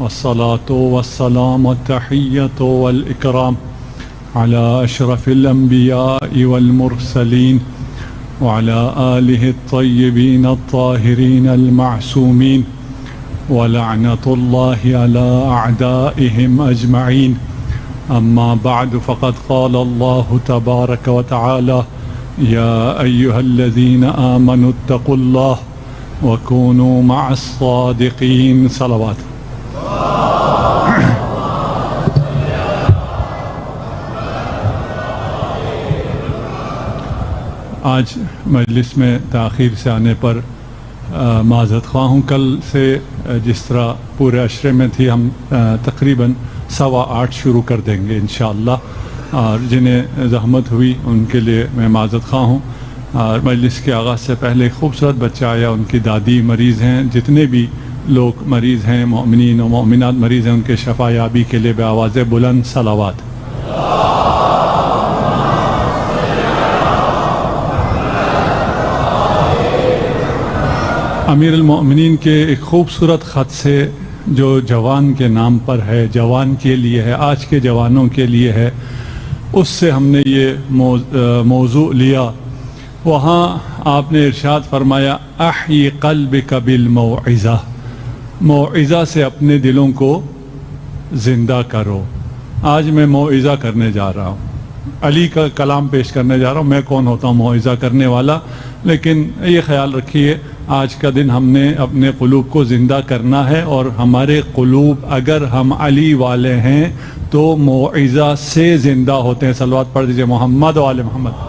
والصلاة والسلام والتحية والإكرام على أشرف الأنبياء والمرسلين وعلى آله الطيبين الطاهرين المعصومين ولعنة الله على أعدائهم أجمعين. أما بعد فقد قال الله تبارك وتعالى: يا أيها الذين آمنوا اتقوا الله وكونوا مع الصادقين. صلوات. آج مجلس میں تاخیر سے آنے پر معذرت خواہ ہوں. کل سے جس طرح پورے عشرے میں تھی، ہم تقریباً 8:15 شروع کر دیں گے انشاءاللہ، اور جنہیں زحمت ہوئی ان کے لیے میں معذرت خواہ ہوں. اور مجلس کے آغاز سے پہلے ایک خوبصورت بچہ آیا، ان کی دادی مریض ہیں. جتنے بھی لوگ مریض ہیں، مومنین و مومنات مریض ہیں، ان کے شفا یابی کے لیے بآواز بلند صلوات. امیر المؤمنین کے ایک خوبصورت خط سے جو جوان کے نام پر ہے، جوان کے لیے ہے، آج کے جوانوں کے لیے ہے، اس سے ہم نے یہ موضوع لیا. وہاں آپ نے ارشاد فرمایا: احی قلبک بالموعظہ، موعظہ سے اپنے دلوں کو زندہ کرو. آج میں موعظہ کرنے جا رہا ہوں، علی کا کلام پیش کرنے جا رہا ہوں. میں کون ہوتا ہوں موعظہ کرنے والا؟ لیکن یہ خیال رکھیے، آج کا دن ہم نے اپنے قلوب کو زندہ کرنا ہے، اور ہمارے قلوب اگر ہم علی والے ہیں تو موعظہ سے زندہ ہوتے ہیں. صلوات پڑھ دیجئے محمد و آل محمد.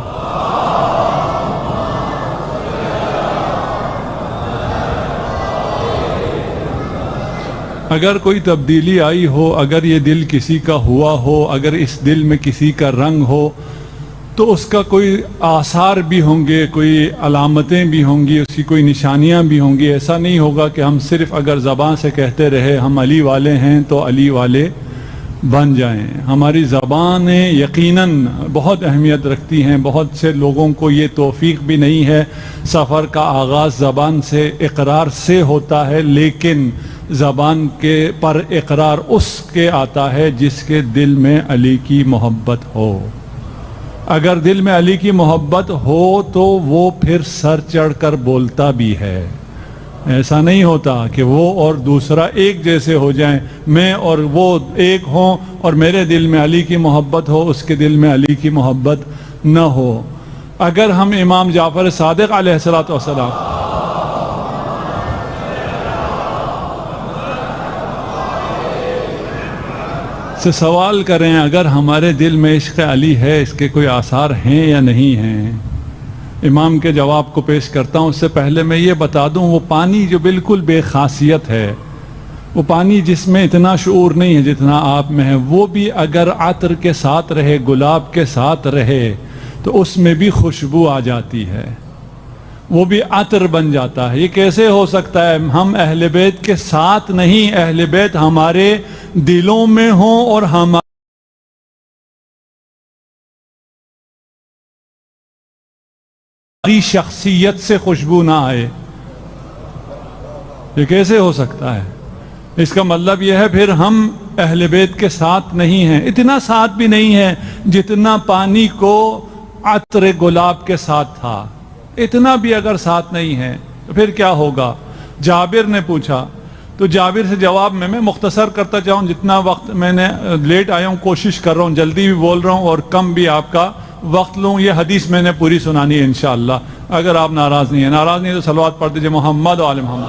اگر کوئی تبدیلی آئی ہو، اگر یہ دل کسی کا ہوا ہو، اگر اس دل میں کسی کا رنگ ہو، تو اس کا کوئی آثار بھی ہوں گے، کوئی علامتیں بھی ہوں گی، اس کی کوئی نشانیاں بھی ہوں گی. ایسا نہیں ہوگا کہ ہم صرف اگر زبان سے کہتے رہے ہم علی والے ہیں تو علی والے بن جائیں. ہماری زبانیں یقیناً بہت اہمیت رکھتی ہیں. بہت سے لوگوں کو یہ توفیق بھی نہیں ہے. سفر کا آغاز زبان سے، اقرار سے ہوتا ہے، لیکن زبان کے پر اقرار اس کے آتا ہے جس کے دل میں علی کی محبت ہو. اگر دل میں علی کی محبت ہو تو وہ پھر سر چڑھ کر بولتا بھی ہے. ایسا نہیں ہوتا کہ وہ اور دوسرا ایک جیسے ہو جائیں، میں اور وہ ایک ہوں، اور میرے دل میں علی کی محبت ہو، اس کے دل میں علی کی محبت نہ ہو. اگر ہم امام جعفر صادق علیہ السلام سے سوال کریں، اگر ہمارے دل میں عشق علی ہے، اس کے کوئی آثار ہیں یا نہیں ہیں؟ امام کے جواب کو پیش کرتا ہوں. اس سے پہلے میں یہ بتا دوں، وہ پانی جو بالکل بے خاصیت ہے، وہ پانی جس میں اتنا شعور نہیں ہے جتنا آپ میں ہے، وہ بھی اگر عطر کے ساتھ رہے، گلاب کے ساتھ رہے، تو اس میں بھی خوشبو آ جاتی ہے، وہ بھی عطر بن جاتا ہے. یہ کیسے ہو سکتا ہے؟ ہم اہل بیت کے ساتھ نہیں، اہل بیت ہمارے دلوں میں ہوں اور ہماری شخصیت سے خوشبو نہ آئے. یہ کیسے ہو سکتا ہے؟ اس کا مطلب یہ ہے پھر ہم اہل بیت کے ساتھ نہیں ہیں. اتنا ساتھ بھی نہیں ہے جتنا پانی کو عطر گلاب کے ساتھ تھا. اتنا بھی اگر ساتھ نہیں ہے تو پھر کیا ہوگا؟ جابر نے پوچھا، تو جابر سے جواب میں مختصر کرتا جاؤں. جتنا وقت میں نے لیٹ آیا ہوں، کوشش کر رہا ہوں جلدی بھی بول رہا ہوں اور کم بھی آپ کا وقت لوں. یہ حدیث میں نے پوری سنانی ہے انشاءاللہ. اگر آپ ناراض نہیں ہیں، ناراض نہیں تو صلوات پڑھ دیجئے محمد و آل محمد.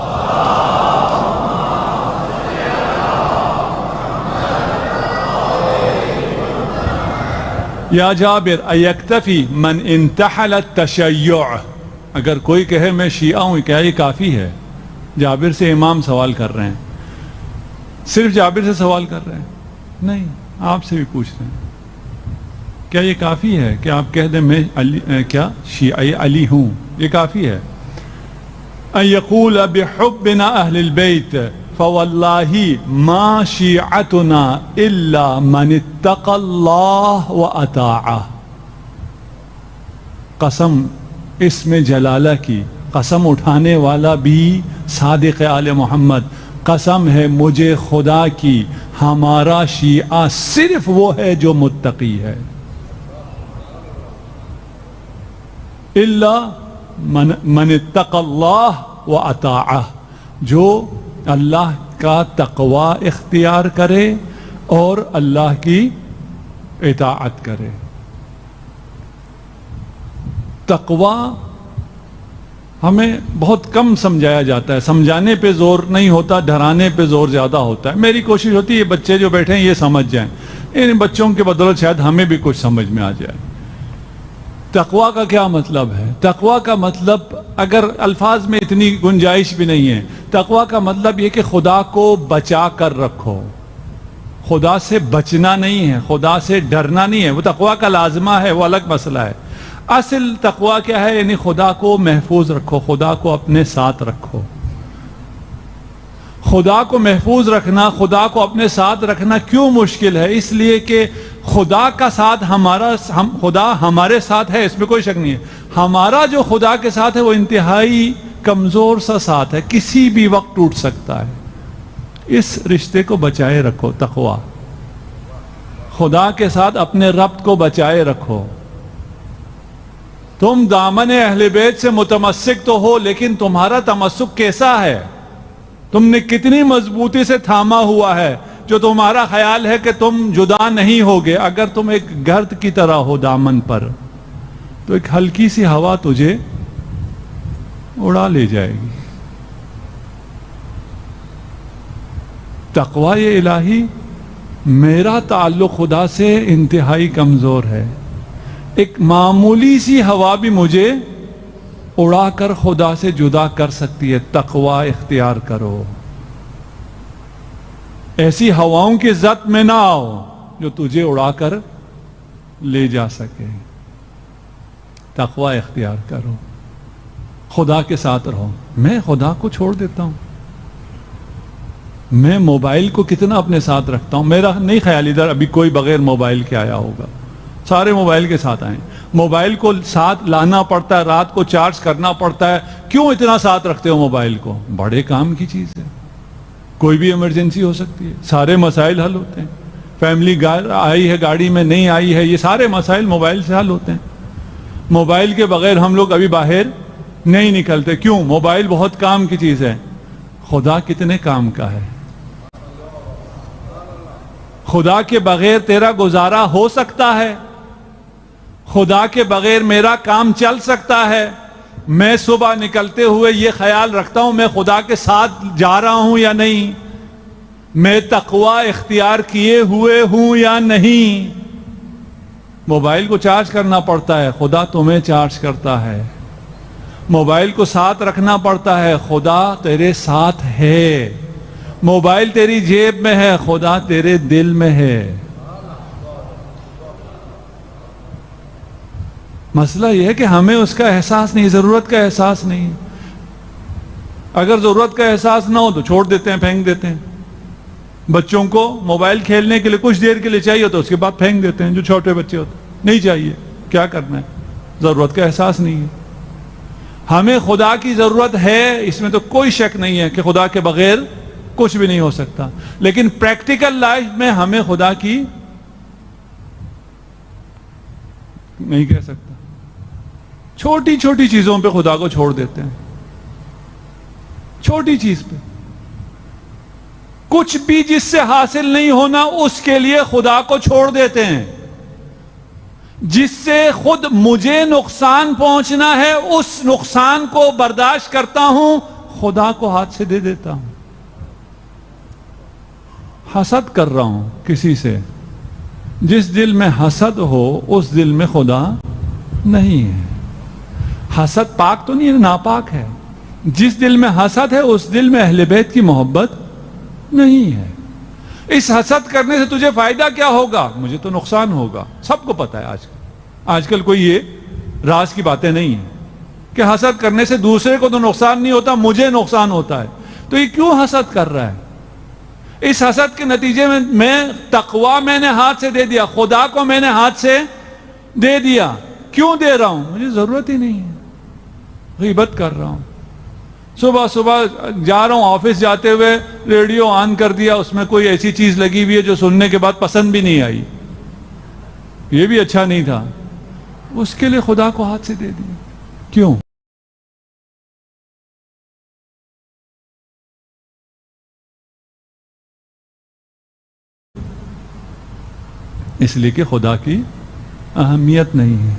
یا جابر ایکتفی من انتحل التشیع، اگر کوئی کہے میں شیعہ ہوں، کیا یہ کافی ہے؟ جابر سے امام سوال کر رہے ہیں. صرف جابر سے سوال کر رہے ہیں؟ نہیں، آپ سے بھی پوچھ رہے ہیں. کیا یہ کافی ہے کہ آپ کہہ دیں میں کیا شیعہ علی ہوں؟ یہ کافی ہے؟ ان یقول بحبنا اہل البیت فواللہ ما شیعتنا الا من اتقى اللہ واطاعہ. قسم اسم جلالہ کی قسم اٹھانے والا بھی صادق آل محمد قسم ہے مجھے خدا کی ہمارا شیعہ صرف وہ ہے جو متقی ہے. الا من اتقى اللہ واطاعہ، جو اللہ کا تقوی اختیار کرے اور اللہ کی اطاعت کرے. تقوی ہمیں بہت کم سمجھایا جاتا ہے، سمجھانے پہ زور نہیں ہوتا، ڈرانے پہ زور زیادہ ہوتا ہے. میری کوشش ہوتی ہے یہ بچے جو بیٹھے ہیں یہ سمجھ جائیں، ان بچوں کے بدولت شاید ہمیں بھی کچھ سمجھ میں آ جائے. تقوی کا کیا مطلب ہے؟ تقوی کا مطلب، اگر الفاظ میں اتنی گنجائش بھی نہیں ہے، تقوی کا مطلب یہ کہ خدا کو بچا کر رکھو. خدا سے بچنا نہیں ہے، خدا سے ڈرنا نہیں ہے، وہ تقوی کا لازمہ ہے، وہ الگ مسئلہ ہے. اصل تقوی کیا ہے؟ یعنی خدا کو محفوظ رکھو، خدا کو اپنے ساتھ رکھو. خدا کو محفوظ رکھنا، خدا کو اپنے ساتھ رکھنا کیوں مشکل ہے؟ اس لیے کہ خدا کا ساتھ خدا ہمارے ساتھ ہے، اس میں کوئی شک نہیں ہے. ہمارا جو خدا کے ساتھ ہے وہ انتہائی کمزور سا ساتھ ہے، کسی بھی وقت ٹوٹ سکتا ہے. اس رشتے کو بچائے رکھو. تقوی، خدا کے ساتھ اپنے ربط کو بچائے رکھو. تم دامن اہل بیت سے متمسک تو ہو، لیکن تمہارا تمسک کیسا ہے؟ تم نے کتنی مضبوطی سے تھاما ہوا ہے جو تمہارا خیال ہے کہ تم جدا نہیں ہوگے. اگر تم ایک گرد کی طرح ہو دامن پر تو ایک ہلکی سی ہوا تجھے اڑا لے جائے گی. تقوی الہی، میرا تعلق خدا سے انتہائی کمزور ہے، ایک معمولی سی ہوا بھی مجھے اڑا کر خدا سے جدا کر سکتی ہے. تقوی اختیار کرو. ایسی ہواؤں کی زد میں نہ آؤ جو تجھے اڑا کر لے جا سکے. تقوی اختیار کرو، خدا کے ساتھ رہو. میں خدا کو چھوڑ دیتا ہوں. میں موبائل کو کتنا اپنے ساتھ رکھتا ہوں. میرا نہیں خیال ادھر ابھی کوئی بغیر موبائل کے آیا ہوگا، سارے موبائل کے ساتھ آئیں. موبائل کو ساتھ لانا پڑتا ہے، رات کو چارج کرنا پڑتا ہے. کیوں اتنا ساتھ رکھتے ہو موبائل کو؟ بڑے کام کی چیز ہے، کوئی بھی ایمرجنسی ہو سکتی ہے، سارے مسائل حل ہوتے ہیں. فیملی آئی ہے گاڑی میں، نہیں آئی ہے، یہ سارے مسائل موبائل سے حل ہوتے ہیں. موبائل کے بغیر ہم لوگ ابھی باہر نہیں نکلتے. کیوں؟ موبائل بہت کام کی چیز ہے. خدا کتنے کام کا ہے. خدا کے بغیر تیرا گزارا ہو سکتا ہے، خدا کے بغیر میرا کام چل سکتا ہے. میں صبح نکلتے ہوئے یہ خیال رکھتا ہوں میں خدا کے ساتھ جا رہا ہوں یا نہیں، میں تقوی اختیار کیے ہوئے ہوں یا نہیں. موبائل کو چارج کرنا پڑتا ہے، خدا تمہیں چارج کرتا ہے. موبائل کو ساتھ رکھنا پڑتا ہے، خدا تیرے ساتھ ہے. موبائل تیری جیب میں ہے، خدا تیرے دل میں ہے. مسئلہ یہ ہے کہ ہمیں اس کا احساس نہیں، ضرورت کا احساس نہیں. اگر ضرورت کا احساس نہ ہو تو چھوڑ دیتے ہیں، پھینک دیتے ہیں. بچوں کو موبائل کھیلنے کے لیے کچھ دیر کے لیے چاہیے تو اس کے بعد پھینک دیتے ہیں. جو چھوٹے بچے ہوتے ہیں نہیں چاہیے، کیا کرنا ہے؟ ضرورت کا احساس نہیں ہے. ہمیں خدا کی ضرورت ہے، اس میں تو کوئی شک نہیں ہے کہ خدا کے بغیر کچھ بھی نہیں ہو سکتا. لیکن پریکٹیکل لائف میں ہمیں خدا کی نہیں کہہ سکتا. چھوٹی چھوٹی چیزوں پہ خدا کو چھوڑ دیتے ہیں. چھوٹی چیز پہ کچھ بھی جس سے حاصل نہیں ہونا اس کے لیے خدا کو چھوڑ دیتے ہیں. جس سے خود مجھے نقصان پہنچنا ہے اس نقصان کو برداشت کرتا ہوں، خدا کو ہاتھ سے دے دیتا ہوں. حسد کر رہا ہوں کسی سے، جس دل میں حسد ہو اس دل میں خدا نہیں ہے. حسد پاک تو نہیں ہے، ناپاک ہے. جس دل میں حسد ہے اس دل میں اہل بیت کی محبت نہیں ہے. اس حسد کرنے سے تجھے فائدہ کیا ہوگا؟ مجھے تو نقصان ہوگا. سب کو پتا ہے آج کل کوئی یہ راز کی باتیں نہیں ہیں کہ حسد کرنے سے دوسرے کو تو نقصان نہیں ہوتا، مجھے نقصان ہوتا ہے. تو یہ کیوں حسد کر رہا ہے؟ اس حسد کے نتیجے میں تقوی میں نے ہاتھ سے دے دیا، خدا کو میں نے ہاتھ سے دے دیا. کیوں دے رہا ہوں؟ مجھے ضرورت ہی نہیں ہے. غیبت کر رہا ہوں، صبح صبح جا رہا ہوں آفس جاتے ہوئے ریڈیو آن کر دیا, اس میں کوئی ایسی چیز لگی ہوئی ہے جو سننے کے بعد پسند بھی نہیں آئی, یہ بھی اچھا نہیں تھا, اس کے لیے خدا کو ہاتھ سے دے دیا. کیوں؟ اس لیے کہ خدا کی اہمیت نہیں ہے.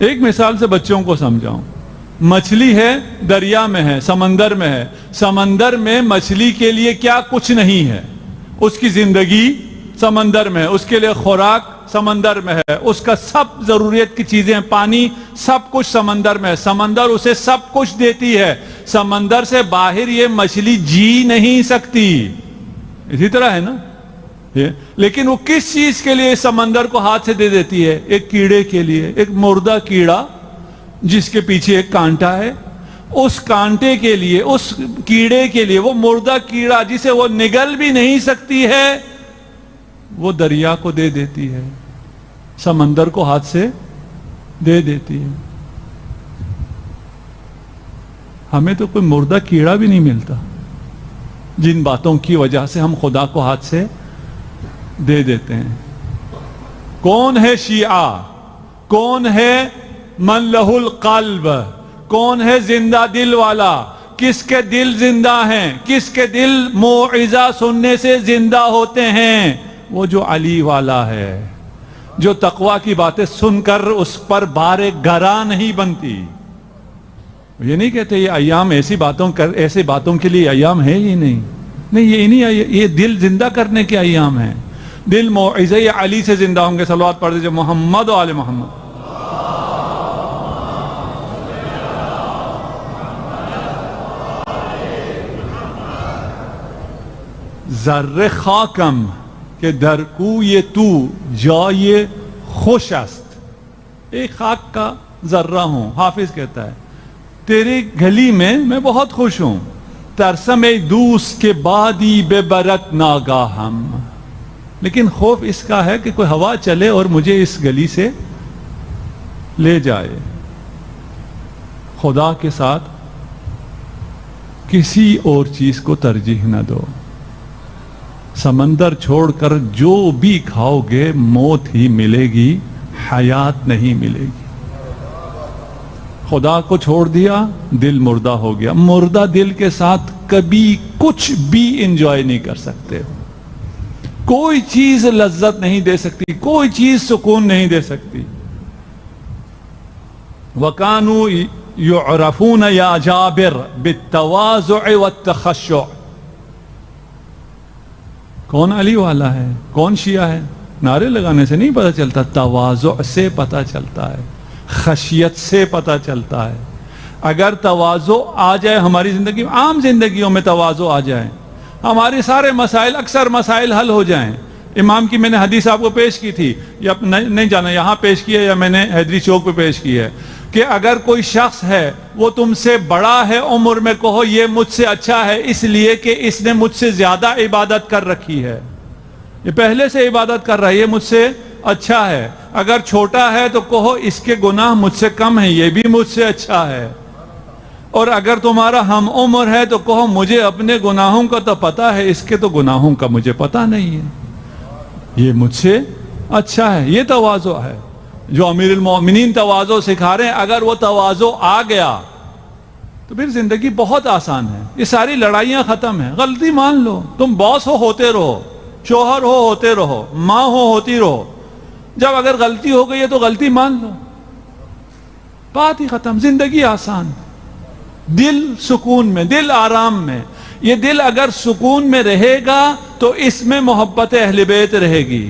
ایک مثال سے بچوں کو سمجھاؤں. مچھلی ہے, دریا میں ہے, سمندر میں ہے. سمندر میں مچھلی کے لیے کیا کچھ نہیں ہے. اس کی زندگی سمندر میں ہے, اس کے لیے خوراک سمندر میں ہے, اس کا سب ضروریت کی چیزیں, پانی, سب کچھ سمندر میں ہے. سمندر اسے سب کچھ دیتی ہے. سمندر سے باہر یہ مچھلی جی نہیں سکتی. اسی طرح ہے نا. لیکن وہ کس چیز کے لیے سمندر کو ہاتھ سے دے دیتی ہے؟ ایک کیڑے کے لیے, ایک مردہ کیڑا جس کے پیچھے ایک کانٹا ہے, اس کانٹے کے لیے, اس کیڑے کے لیے, وہ مردہ کیڑا جسے وہ نگل بھی نہیں سکتی ہے, وہ دریا کو دے دیتی ہے, سمندر کو ہاتھ سے دے دیتی ہے. ہمیں تو کوئی مردہ کیڑا بھی نہیں ملتا جن باتوں کی وجہ سے ہم خدا کو ہاتھ سے دے دیتے ہیں. کون ہے شیعہ؟ کون ہے من لہ القلب؟ کون ہے زندہ دل والا؟ کس کے دل زندہ ہیں؟ کس کے دل موعظہ سننے سے زندہ ہوتے ہیں؟ وہ جو علی والا ہے, جو تقوی کی باتیں سن کر اس پر بار گراں نہیں بنتی. یہ نہیں کہتے یہ ایام ایسی باتوں کے لیے ایام ہے ہی نہیں. یہ نہیں, یہ دل زندہ کرنے کے ایام ہیں. دل موعظہ علی سے زندہ ہوں گے. صلوات پڑھ دیجئے محمد و آل محمد. ذره خاکم که در کوی تو جای خوش است. ایک خاک کا ذرہ ہوں. حافظ کہتا ہے تیری گلی میں بہت خوش ہوں. ترسم دوست کے بادی ببرت ناگاہم. لیکن خوف اس کا ہے کہ کوئی ہوا چلے اور مجھے اس گلی سے لے جائے. خدا کے ساتھ کسی اور چیز کو ترجیح نہ دو. سمندر چھوڑ کر جو بھی کھاؤ گے موت ہی ملے گی, حیات نہیں ملے گی. خدا کو چھوڑ دیا, دل مردہ ہو گیا. مردہ دل کے ساتھ کبھی کچھ بھی انجوائے نہیں کر سکتے. کوئی چیز لذت نہیں دے سکتی, کوئی چیز سکون نہیں دے سکتی. وَكَانُوا يُعْرَفُونَ يَا جَابِرْ بِالتَّوَاضُعِ وَالتَّخَشُّعِ. کون علی والا ہے, کون شیعہ ہے؟ نعرے لگانے سے نہیں پتہ چلتا, تواضع سے پتہ چلتا ہے, خشیت سے پتہ چلتا ہے. اگر تواضع آ جائے ہماری زندگی میں, عام زندگیوں میں تواضع آ جائے, ہمارے سارے مسائل, اکثر مسائل حل ہو جائیں. امام کی میں نے حدیث آپ کو پیش کی تھی, یا نہیں جانا یہاں پیش کی ہے یا میں نے حیدری چوک پہ پیش کی ہے, کہ اگر کوئی شخص ہے وہ تم سے بڑا ہے عمر میں, کہو یہ مجھ سے اچھا ہے اس لیے کہ اس نے مجھ سے زیادہ عبادت کر رکھی ہے, یہ پہلے سے عبادت کر رہا ہے, یہ مجھ سے اچھا ہے. اگر چھوٹا ہے تو کہو اس کے گناہ مجھ سے کم ہیں, یہ بھی مجھ سے اچھا ہے. اور اگر تمہارا ہم عمر ہے تو کہو مجھے اپنے گناہوں کا تو پتہ ہے, اس کے تو گناہوں کا مجھے پتہ نہیں ہے, یہ مجھ سے اچھا ہے. یہ تواضع ہے جو امیر المومنین تواضع سکھا رہے ہیں. اگر وہ تواضع آ گیا تو پھر زندگی بہت آسان ہے. یہ ساری لڑائیاں ختم ہیں. غلطی مان لو, تم باس ہوتے رہو, شوہر ہوتے رہو, ماں ہوتی رہو. جب اگر غلطی ہو گئی ہے تو غلطی مان لو, بات ہی ختم. زندگی آسان. دل سکون میں, دل آرام میں. یہ دل اگر سکون میں رہے گا تو اس میں محبت اہل بیت رہے گی.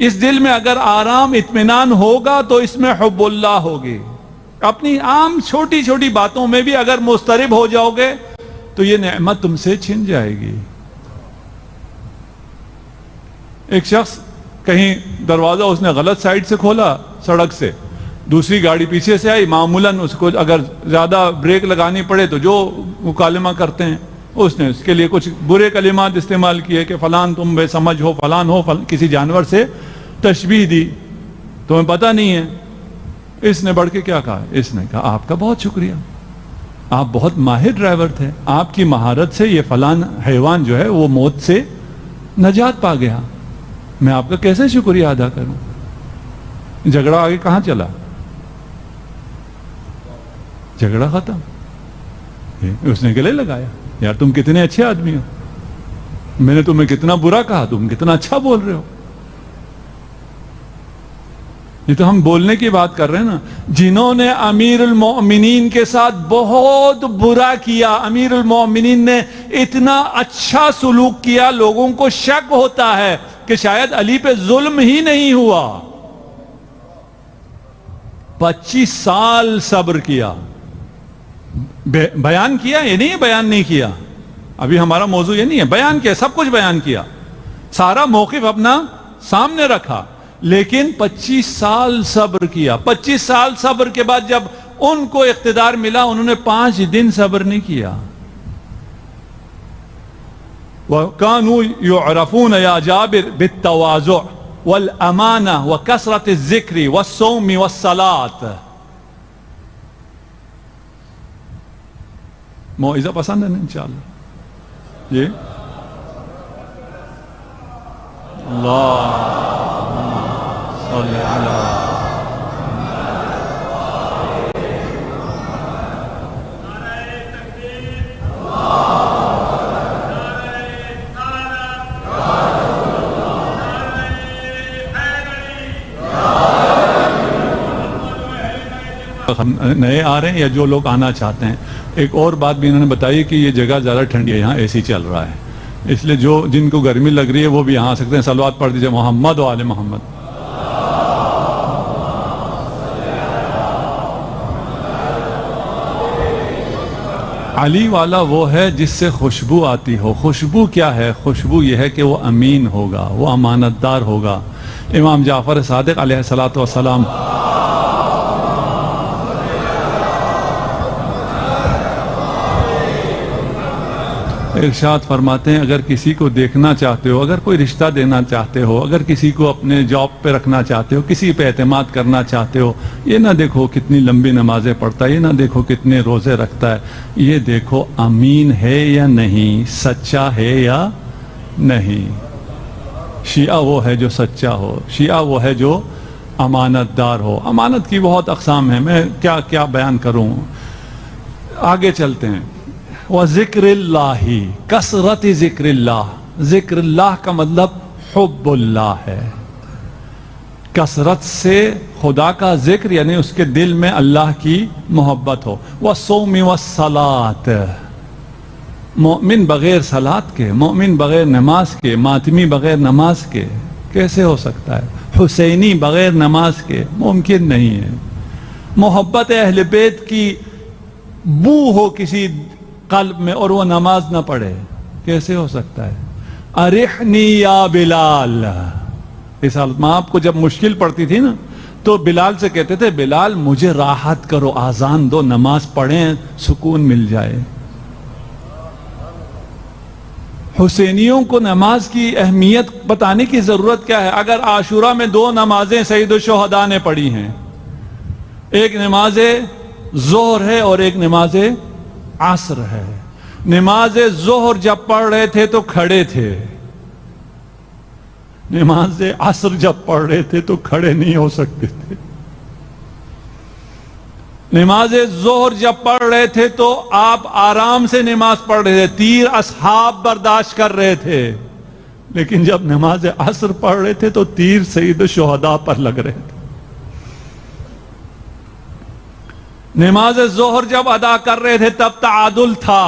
اس دل میں اگر آرام اطمینان ہوگا تو اس میں حب اللہ ہوگی. اپنی عام چھوٹی چھوٹی باتوں میں بھی اگر مضطرب ہو جاؤ گے تو یہ نعمت تم سے چھن جائے گی. ایک شخص کہیں دروازہ اس نے غلط سائڈ سے کھولا سڑک سے, دوسری گاڑی پیچھے سے آئی. معمولاً اس کو اگر زیادہ بریک لگانی پڑے تو جو مکالمہ کرتے ہیں اس نے اس کے لیے کچھ برے کلمات استعمال کیے کہ فلان تم بے سمجھ ہو, فلان ہو, کسی جانور سے تشبیہ دی, تمہیں پتہ نہیں ہے. اس نے بڑھ کے کیا کہا؟ اس نے کہا آپ کا بہت شکریہ, آپ بہت ماہر ڈرائیور تھے، آپ کی مہارت سے یہ فلان حیوان جو ہے وہ موت سے نجات پا گیا، میں آپ کا کیسے شکریہ ادا کروں؟ جھگڑا آگے کہاں چلا؟ جھگڑا ختم، اس نے گلے لگایا، یار تم کتنے اچھے آدمی ہو، میں نے تمہیں کتنا برا کہا، تم کتنا اچھا بول رہے ہو۔ یہ تو ہم بولنے کی بات کر رہے ہیں نا، جنہوں نے امیر المؤمنین کے ساتھ بہت برا کیا، امیر المؤمنین نے اتنا اچھا سلوک کیا، لوگوں کو شک ہوتا ہے کہ شاید علی پہ ظلم ہی نہیں ہوا۔ 25 سال صبر کیا، بیان کیا، یہ نہیں بیان نہیں کیا، ابھی ہمارا موضوع یہ نہیں ہے، بیان کیا، سب کچھ بیان کیا، سارا موقف اپنا سامنے رکھا، لیکن 25 سال صبر کیا۔ 25 سال صبر کے بعد جب ان کو اقتدار ملا، انہوں نے 5 دن صبر نہیں کیا۔ وَكَانُوا يُعْرَفُونَ يَا جابر بِالتَّوَاضُعِ وَالْأَمَانَةِ وَكَثْرَةِ الذِّكْرِ وَالصَّوْمِ وَالصَّلَاةِ۔ موعظہ پسند ہے نا انشاءاللہ؟ جی اللہ صلی اللہ نئے آ رہے ہیں یا جو لوگ آنا چاہتے ہیں۔ ایک اور بات بھی انہوں نے بتائی کہ یہ جگہ زیادہ ٹھنڈی ہے، یہاں اے سی چل رہا ہے، اس لیے جن کو گرمی لگ رہی ہے وہ بھی یہاں آ سکتے ہیں۔ صلوات پڑھ دیجئے محمد و آل محمد۔ علی والا وہ ہے جس سے خوشبو آتی ہو۔ خوشبو کیا ہے؟ خوشبو یہ ہے کہ وہ امین ہوگا، وہ امانت دار ہوگا۔ امام جعفر صادق علیہ الصلوۃ والسلام ارشاد فرماتے ہیں، اگر کسی کو دیکھنا چاہتے ہو، اگر کوئی رشتہ دینا چاہتے ہو، اگر کسی کو اپنے جاب پہ رکھنا چاہتے ہو، کسی پہ اعتماد کرنا چاہتے ہو، یہ نہ دیکھو کتنی لمبی نمازیں پڑھتا ہے، یہ نہ دیکھو کتنے روزے رکھتا ہے، یہ دیکھو امین ہے یا نہیں، سچا ہے یا نہیں۔ شیعہ وہ ہے جو سچا ہو، شیعہ وہ ہے جو امانت دار ہو۔ امانت کی بہت اقسام ہیں، میں کیا بیان کروں، آگے چلتے ہیں۔ وَذِكْرِ اللَّهِ، کثرت ذکر اللہ۔ ذکر اللہ کا مطلب حب اللہ ہے، کثرت سے خدا کا ذکر، یعنی اس کے دل میں اللہ کی محبت ہو۔ وَالصَّوْمِ وَالصَّلَاةِ، مومن بغیر صلاۃ کے، مومن بغیر نماز کے، ماتمی بغیر نماز کے کیسے ہو سکتا ہے؟ حسینی بغیر نماز کے ممکن نہیں ہے۔ محبت اہل بیت کی بو ہو کسی قلب میں اور وہ نماز نہ پڑھے، کیسے ہو سکتا ہے؟ ارحنی یا بلال، اس حالت میں آپ کو جب مشکل پڑتی تھی نا تو بلال سے کہتے تھے، بلال مجھے راحت کرو، آذان دو، نماز پڑھیں، سکون مل جائے۔ حسینیوں کو نماز کی اہمیت بتانے کی ضرورت کیا ہے؟ اگر عاشورہ میں 2 نمازیں سید الشہداء نے پڑھی ہیں، ایک نماز ظہر ہے اور ایک نماز عصر ہے۔ نماز ظہر جب پڑھ رہے تھے تو کھڑے تھے، نماز عصر جب پڑھ رہے تھے تو کھڑے نہیں ہو سکتے تھے۔ نماز ظہر جب پڑھ رہے تھے تو آپ آرام سے نماز پڑھ رہے تھے، تیر اصحاب برداشت کر رہے تھے، لیکن جب نماز عصر پڑھ رہے تھے تو تیر سید الشہداء پر لگ رہے تھے۔ نماز ظہر جب ادا کر رہے تھے تب تعادل تھا،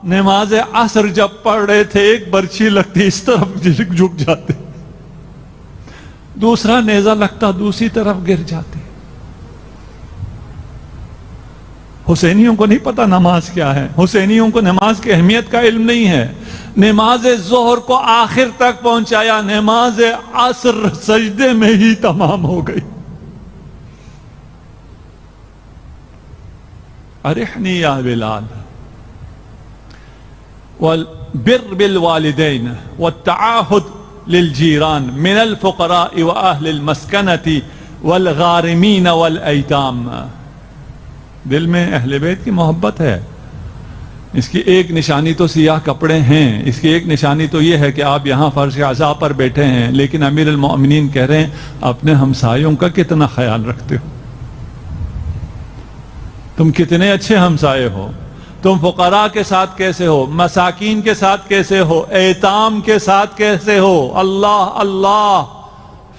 نماز عصر جب پڑھ رہے تھے ایک برچھی لگتی اس طرف جھک جاتے، دوسرا نیزہ لگتا دوسری طرف گر جاتے۔ حسینیوں کو نہیں پتا نماز کیا ہے، حسینیوں کو نماز کی اہمیت کا علم نہیں ہے۔ نماز ظہر کو آخر تک پہنچایا، نماز عصر سجدے میں ہی تمام ہو گئی۔ ارحنی یا بلال، والبر بالوالدین والتعاہد للجیران من الفقراء واہل المسکنة والغارمین والایتام۔ دل میں اہل بیت کی محبت ہے. اس کی ایک نشانی تو سیاہ کپڑے ہیں، اس کی ایک نشانی تو یہ ہے کہ آپ یہاں فرش عزا پر بیٹھے ہیں، لیکن امیر المؤمنین کہہ رہے ہیں اپنے ہمسایوں کا کتنا خیال رکھتے ہو، تم کتنے اچھے ہمسائے ہو، تم فقراء کے ساتھ کیسے ہو، مساکین کے ساتھ کیسے ہو، ایتام کے ساتھ کیسے ہو. اللہ اللہ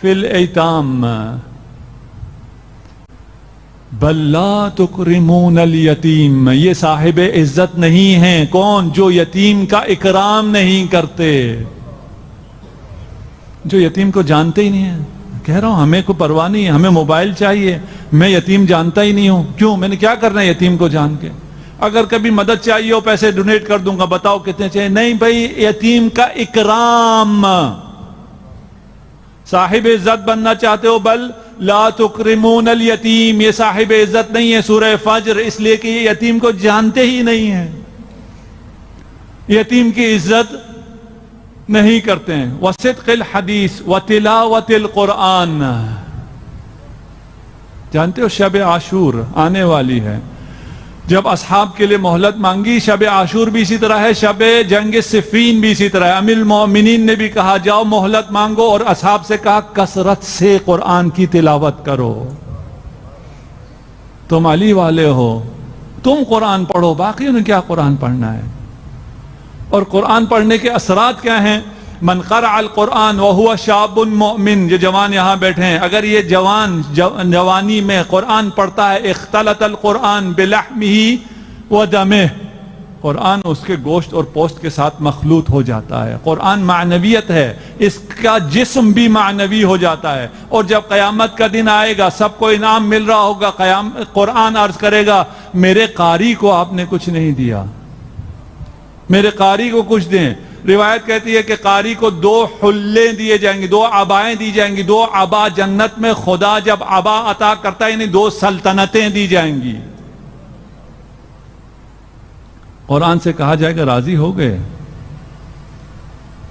فی الایتام بل لا تکرمون الیتیم. یہ صاحب عزت نہیں ہیں. کون؟ جو یتیم کا اکرام نہیں کرتے، جو یتیم کو جانتے ہی نہیں ہیں. کہہ رہا ہوں ہمیں کوئی پرواہ نہیں ہے، ہمیں موبائل چاہیے، میں یتیم جانتا ہی نہیں ہوں. کیوں؟ میں نے کیا کرنا ہے یتیم کو جان کے؟ اگر کبھی مدد چاہیے ہو پیسے ڈونیٹ کر دوں گا، بتاؤ کتنے چاہیے. نہیں بھائی، یتیم کا اکرام. صاحب عزت بننا چاہتے ہو، بل لا تکرمون الیتیم، یہ صاحب عزت نہیں ہے. سورہ فجر، اس لیے کہ یہ یتیم کو جانتے ہی نہیں ہیں، یتیم کی عزت نہیں کرتے ہیں. وصدق الحدیث وتلاوت القرآن. جانتے ہو شب عاشور آنے والی ہے، جب اصحاب کے لیے مہلت مانگی، شب عاشور بھی اسی طرح ہے، شب جنگ صفین بھی اسی طرح ہے. امیر المؤمنین نے بھی کہا جاؤ مہلت مانگو، اور اصحاب سے کہا کثرت سے قرآن کی تلاوت کرو. تم علی والے ہو، تم قرآن پڑھو، باقیوں نے کیا قرآن پڑھنا ہے. اور قرآن پڑھنے کے اثرات کیا ہیں؟ من قرأ القرآن وهو شاب مؤمن. جو جوان یہاں بیٹھے ہیں، اگر یہ جوان جوانی میں قرآن پڑھتا ہے، اختلط القرآن بلحمه ودمه، قرآن اس کے گوشت اور پوست کے ساتھ مخلوط ہو جاتا ہے. قرآن معنویت ہے، اس کا جسم بھی معنوی ہو جاتا ہے. اور جب قیامت کا دن آئے گا، سب کو انعام مل رہا ہوگا، قرآن عرض کرے گا میرے قاری کو آپ نے کچھ نہیں دیا، میرے قاری کو کچھ دیں. روایت کہتی ہے کہ قاری کو 2 حلے دیے جائیں گے، 2 عبائیں دی جائیں گی. 2 عبا جنت میں خدا جب عبا عطا کرتا ہے، یعنی 2 سلطنتیں دی جائیں گی. قرآن سے کہا جائے گا راضی ہو گئے؟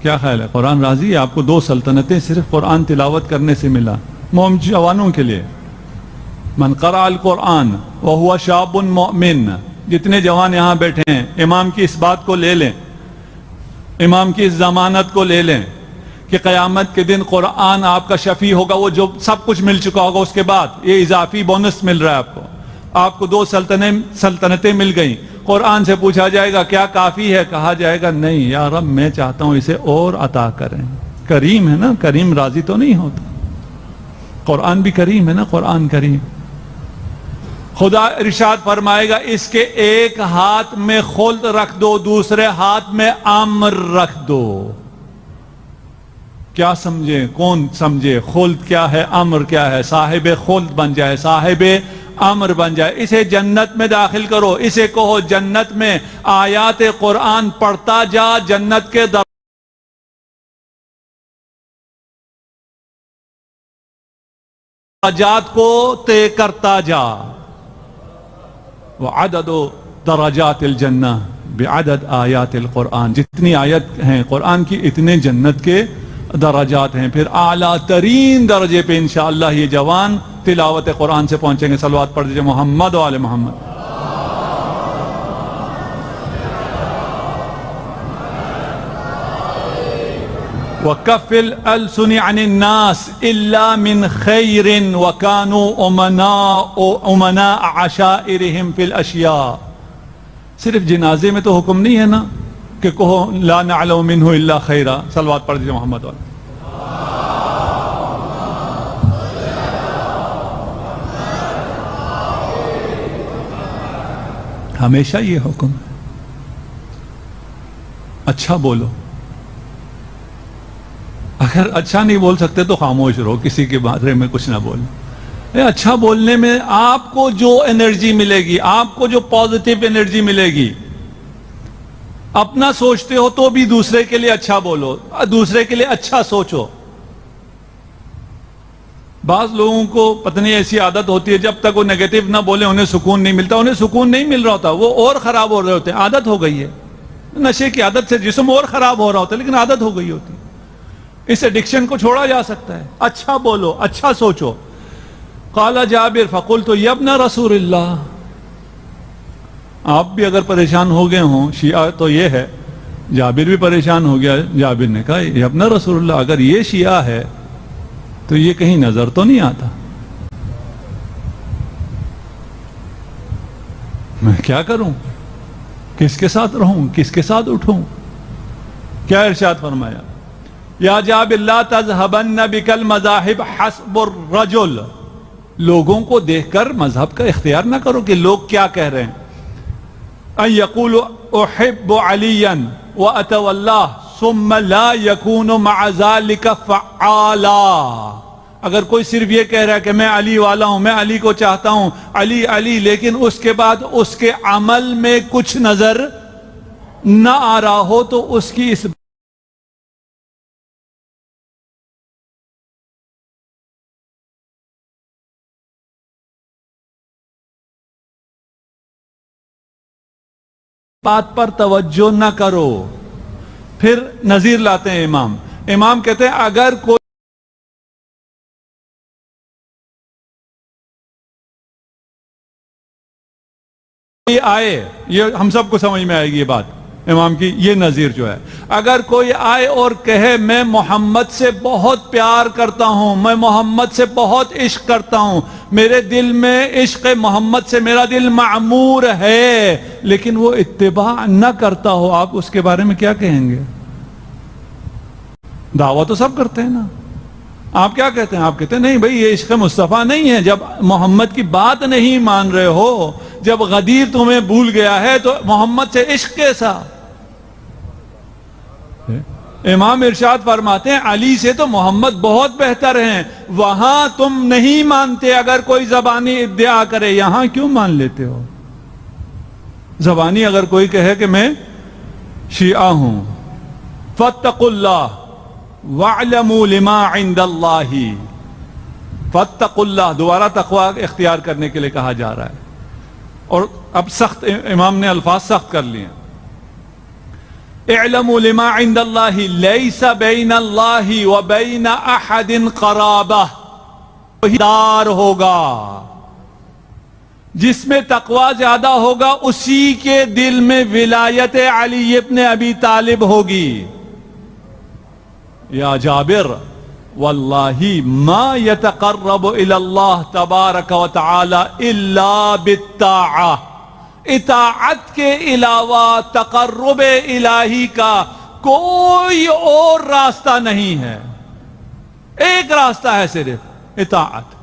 کیا خیال ہے؟ قرآن راضی ہے؟ آپ کو 2 سلطنتیں صرف قرآن تلاوت کرنے سے ملا. مومن جوانوں کے لیے من قرأ القرآن وهو شاب مؤمن. جتنے جوان یہاں بیٹھے ہیں، امام کی اس بات کو لے لیں، امام کی اس ضمانت کو لے لیں کہ قیامت کے دن قرآن آپ کا شفیع ہوگا. وہ جو سب کچھ مل چکا ہوگا، اس کے بعد یہ اضافی بونس مل رہا ہے آپ کو 2 سلطنتیں مل گئیں. قرآن سے پوچھا جائے گا کیا کافی ہے؟ کہا جائے گا نہیں یا رب، میں چاہتا ہوں اسے اور عطا کریں. کریم ہے نا، کریم راضی تو نہیں ہوتا. قرآن بھی کریم ہے نا، قرآن کریم. خدا ارشاد فرمائے گا اس کے ایک ہاتھ میں خلد رکھ دو، دوسرے ہاتھ میں امر رکھ دو. کیا سمجھے؟ کون سمجھے؟ خلد کیا ہے، امر کیا ہے؟ صاحب خلد بن جائے، صاحب امر بن جائے. اسے جنت میں داخل کرو، اسے کہو جنت میں آیات قرآن پڑھتا جا، جنت کے درجات کو طے کرتا جا. وعدد درجات الجنہ بعدد آیات القرآن. جتنی آیت ہیں قرآن کی، اتنے جنت کے درجات ہیں. پھر اعلیٰ ترین درجے پہ انشاءاللہ یہ جوان تلاوت قرآن سے پہنچیں گے. صلوات پڑھ دیجئے محمد و آل محمد. وَكَفِّ الْأَلْسُنِ عَنِ النَّاسِ إِلَّا مِنْ خَيْرٍ وَكَانُوا أُمَنَاءَ عَشَائِرِهِمْ فِي الْأَشْيَاءِ. صرف جنازے میں تو حکم نہیں ہے نا کہ کہو لا نعلم منہ الا خیرا. صلوات پڑھ دیجئے محمد والا. ہمیشہ یہ حکم ہے اچھا بولو. اگر اچھا نہیں بول سکتے تو خاموش رہو، کسی کے بارے میں کچھ نہ بولو. اچھا بولنے میں آپ کو جو انرجی ملے گی، آپ کو جو پازیٹیو انرجی ملے گی، اپنا سوچتے ہو تو بھی دوسرے کے لیے اچھا بولو، دوسرے کے لیے اچھا سوچو. بعض لوگوں کو پتہ نہیں ایسی عادت ہوتی ہے، جب تک وہ نیگیٹو نہ بولے انہیں سکون نہیں ملتا. انہیں سکون نہیں مل رہا ہوتا، وہ اور خراب ہو رہے ہوتے ہیں. عادت ہو گئی ہے، نشے کی عادت سے جسم اور خراب ہو رہا ہوتا ہے، لیکن عادت ہو گئی ہوتی. اس ایڈکشن کو چھوڑا جا سکتا ہے. اچھا بولو، اچھا سوچو. قال جابر فقلت یا ابن رسول اللہ آپ بھی اگر پریشان ہو گئے ہوں، شیعہ تو یہ ہے، جابر بھی پریشان ہو گیا، جابر نے کہا یہ اپنا رسول اللہ اگر یہ شیعہ ہے تو یہ کہیں نظر تو نہیں آتا، میں کیا کروں، کس کے ساتھ رہوں، کس کے ساتھ اٹھوں؟ کیا ارشاد فرمایا؟ یا جابر لا تذهبن بك المذاهب حسب الرجل، لوگوں کو دیکھ کر مذہب کا اختیار نہ کرو کہ لوگ کیا کہہ رہے ہیں۔ ان يقول احب عليا واتولاه ثم لا يكون مع ذلك فعالا، اگر کوئی صرف یہ کہہ رہا ہے کہ میں علی والا ہوں، میں علی کو چاہتا ہوں، علی علی، لیکن اس کے بعد اس کے عمل میں کچھ نظر نہ آ رہا ہو تو اس کی اس بات پر توجہ نہ کرو۔ پھر نظیر لاتے ہیں امام کہتے ہیں اگر کوئی آئے، یہ ہم سب کو سمجھ میں آئے گی یہ بات امام کی، یہ نظیر جو ہے، اگر کوئی آئے اور کہے میں محمد سے بہت پیار کرتا ہوں، میں محمد سے بہت عشق کرتا ہوں، میرے دل میں عشق محمد سے میرا دل معمور ہے، لیکن وہ اتباع نہ کرتا ہو، آپ اس کے بارے میں کیا کہیں گے؟ دعویٰ تو سب کرتے ہیں نا، آپ کیا کہتے ہیں؟ آپ کہتے ہیں نہیں بھائی یہ عشق مصطفیٰ نہیں ہے، جب محمد کی بات نہیں مان رہے ہو، جب غدیر تمہیں بھول گیا ہے تو محمد سے عشق کیسا؟ امام ارشاد فرماتے ہیں علی سے تو محمد بہت بہتر ہیں، وہاں تم نہیں مانتے، اگر کوئی زبانی ادعا کرے یہاں کیوں مان لیتے ہو؟ زبانی اگر کوئی کہے کہ میں شیعہ ہوں، فاتقوا اللہ وَاعْلَمُوا لِمَا عِنْدَ اللَّهِ، فاتقوا اللہ، دوبارہ تقوی اختیار کرنے کے لیے کہا جا رہا ہے، اور اب سخت امام نے الفاظ سخت کر لیے، اعلموا لما عند اللہ لیس بین اللہ و بین احد قرابہ، دار ہوگا جس میں تقوی زیادہ ہوگا اسی کے دل میں ولایت علی ابن ابی طالب ہوگی۔ یا جابر واللہ ما یتقرب الی اللہ تبارک و تعالی الا بالطاعہ، اطاعت کے علاوہ تقرب الہی کا کوئی اور راستہ نہیں ہے، ایک راستہ ہے صرف اطاعت۔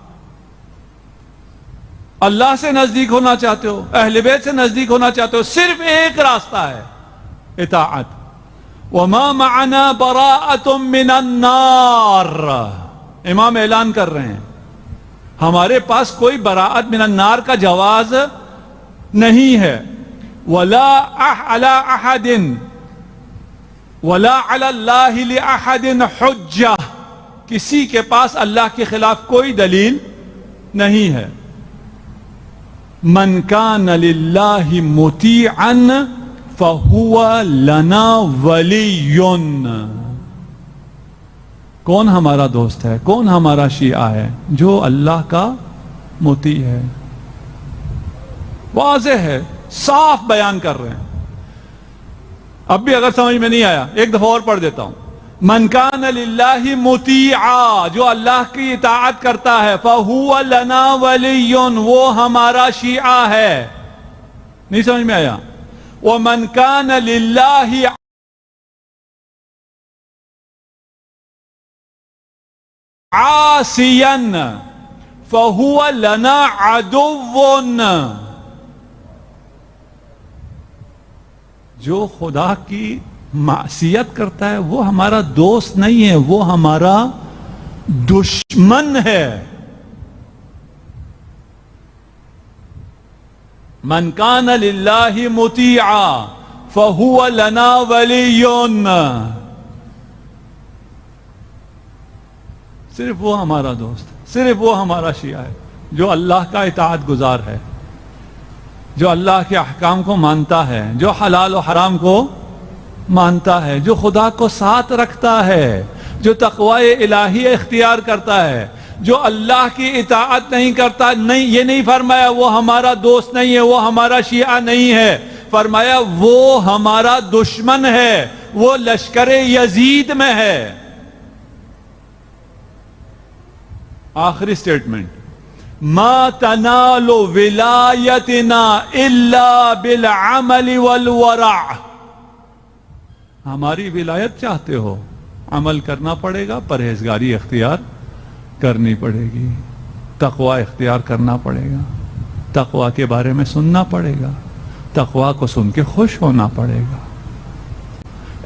اللہ سے نزدیک ہونا چاہتے ہو، اہل بیت سے نزدیک ہونا چاہتے ہو، صرف ایک راستہ ہے اطاعت۔ وما معنا براءۃ من النار، امام اعلان کر رہے ہیں ہمارے پاس کوئی براءت من النار کا جواز نہیں ہے، ولا علی احد ولا علی اللہ لأحد حجہ، کسی کے پاس اللہ کے خلاف کوئی دلیل نہیں ہے۔ من کان للہ مطیعا فہو لنا ولی، کون ہمارا دوست ہے، کون ہمارا شیعہ ہے؟ جو اللہ کا مطیع ہے، واضح ہے، صاف بیان کر رہے ہیں۔ اب بھی اگر سمجھ میں نہیں آیا ایک دفعہ اور پڑھ دیتا ہوں، من کان للہ مطیعا، جو اللہ کی اطاعت کرتا ہے، فہو لنا ولی، وہ ہمارا شیعہ ہے۔ نہیں سمجھ میں آیا؟ ومن کان للہ عاصیا فہو لنا عدو، جو خدا کی معصیت کرتا ہے وہ ہمارا دوست نہیں ہے، وہ ہمارا دشمن ہے۔ من کان للہ مطیعا فہو لنا ولی، صرف وہ ہمارا دوست، صرف وہ ہمارا شیعہ ہے جو اللہ کا اطاعت گزار ہے، جو اللہ کے احکام کو مانتا ہے، جو حلال و حرام کو مانتا ہے، جو خدا کو ساتھ رکھتا ہے، جو تقوی الہی اختیار کرتا ہے، جو اللہ کی اطاعت نہیں کرتا، نہیں یہ نہیں فرمایا وہ ہمارا دوست نہیں ہے، وہ ہمارا شیعہ نہیں ہے، فرمایا وہ ہمارا دشمن ہے، وہ لشکر یزید میں ہے۔ آخری سٹیٹمنٹ، ما تنال ولایتنا الا بالعمل والورع۔ ہماری ولایت چاہتے ہو، عمل کرنا پڑے گا، پرہیزگاری اختیار کرنی پڑے گی، تقوی اختیار کرنا پڑے گا، تقوی کے بارے میں سننا پڑے گا، تقوی کو سن کے خوش ہونا پڑے گا،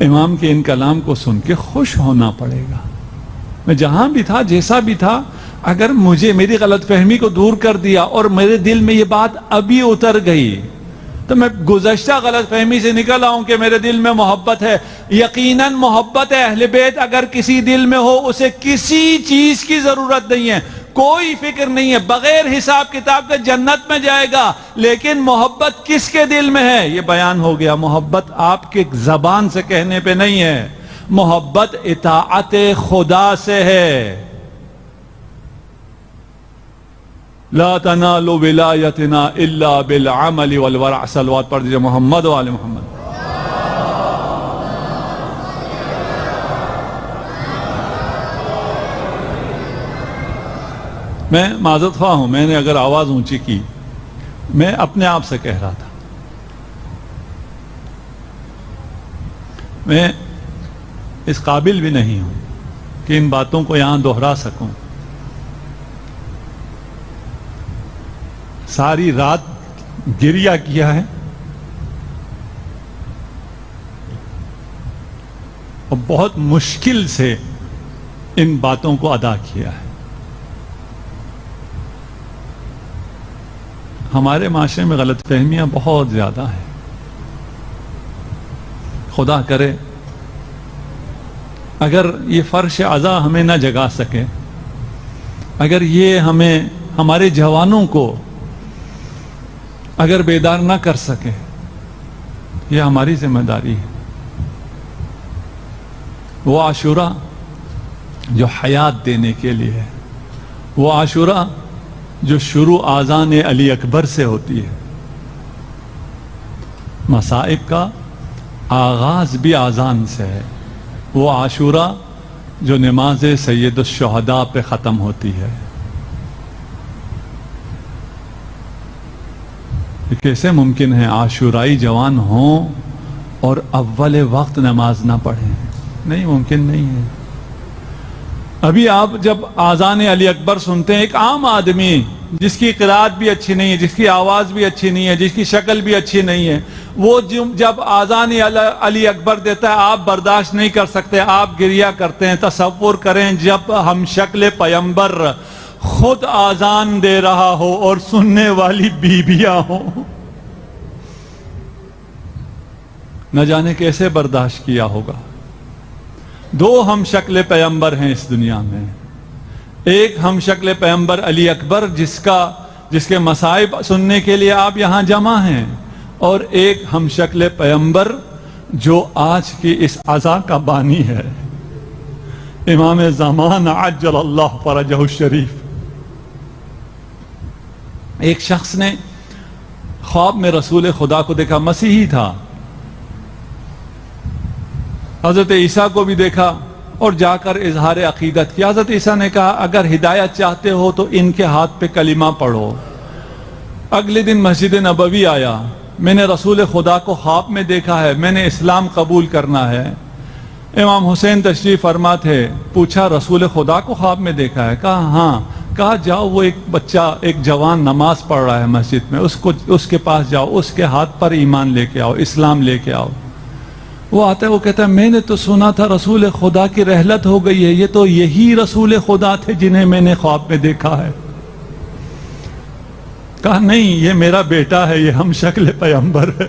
امام کے ان کلام کو سن کے خوش ہونا پڑے گا۔ میں جہاں بھی تھا، جیسا بھی تھا، اگر مجھے میری غلط فہمی کو دور کر دیا اور میرے دل میں یہ بات ابھی اتر گئی تو میں گزشتہ غلط فہمی سے نکل آؤں کہ میرے دل میں محبت ہے۔ یقیناً محبت اہل بیت اگر کسی دل میں ہو، اسے کسی چیز کی ضرورت نہیں ہے، کوئی فکر نہیں ہے، بغیر حساب کتاب کے جنت میں جائے گا۔ لیکن محبت کس کے دل میں ہے؟ یہ بیان ہو گیا، محبت آپ کے زبان سے کہنے پہ نہیں ہے، محبت اطاعت خدا سے ہے۔ لا تنال ولایتنا الا بالعمل والورع۔ صلوات پڑھ دیجئے محمد و آل محمد۔ میں معذرت خواہ ہوں، میں نے اگر آواز اونچی کی، میں اپنے آپ سے کہہ رہا تھا، میں اس قابل بھی نہیں ہوں کہ ان باتوں کو یہاں دہرا سکوں۔ ساری رات گریہ کیا ہے اور بہت مشکل سے ان باتوں کو ادا کیا ہے۔ ہمارے معاشرے میں غلط فہمیاں بہت زیادہ ہیں۔ خدا کرے اگر یہ فرش عزا ہمیں نہ جگا سکے، اگر یہ ہمیں، ہمارے جوانوں کو اگر بیدار نہ کر سکے، یہ ہماری ذمہ داری ہے۔ وہ عاشورہ جو حیات دینے کے لیے ہے، وہ عاشورہ جو شروع آذان علی اکبر سے ہوتی ہے، مصائب کا آغاز بھی آذان سے ہے، وہ عاشورہ جو نماز سید الشہداء پہ ختم ہوتی ہے۔ کیسے ممکن ہے عاشورائی جوان ہوں اور اول وقت نماز نہ پڑھیں؟ نہیں، ممکن نہیں ہے۔ ابھی آپ جب آذان علی اکبر سنتے ہیں، ایک عام آدمی جس کی قرات بھی اچھی نہیں ہے، جس کی آواز بھی اچھی نہیں ہے، جس کی شکل بھی اچھی نہیں ہے، وہ جب آذان علی اکبر دیتا ہے آپ برداشت نہیں کر سکتے، آپ گریہ کرتے ہیں۔ تصور کریں جب ہم شکل پیمبر خود آذان دے رہا ہو اور سننے والی بیویاں ہوں، نہ جانے کیسے برداشت کیا ہوگا۔ دو ہم شکل پیمبر ہیں اس دنیا میں، ایک ہم شکل پیمبر علی اکبر جس کے مصائب سننے کے لیے آپ یہاں جمع ہیں، اور ایک ہم شکل پیمبر جو آج کی اس عزا کا بانی ہے، امام زمان عجل اللہ فرجہ الشریف۔ ایک شخص نے خواب میں رسول خدا کو دیکھا، مسیحی تھا، حضرت عیسیٰ کو بھی دیکھا اور جا کر اظہار عقیدت کیا۔ حضرت عیسیٰ نے کہا اگر ہدایت چاہتے ہو تو ان کے ہاتھ پہ کلمہ پڑھو۔ اگلے دن مسجد نبوی آیا، میں نے رسول خدا کو خواب میں دیکھا ہے، میں نے اسلام قبول کرنا ہے۔ امام حسین تشریف فرما تھے، پوچھا رسول خدا کو خواب میں دیکھا ہے؟ کہا ہاں۔ کہا جاؤ، وہ ایک بچہ، ایک جوان نماز پڑھ رہا ہے مسجد میں، اس کے پاس جاؤ، اس کے ہاتھ پر ایمان لے کے آؤ، اسلام لے کے آؤ۔ وہ آتا ہے، وہ کہتا ہے میں نے تو سنا تھا رسول خدا کی رحلت ہو گئی ہے، یہ تو یہی رسول خدا تھے جنہیں میں نے خواب میں دیکھا ہے۔ کہا نہیں، یہ میرا بیٹا ہے، یہ ہم شکل پیمبر ہے۔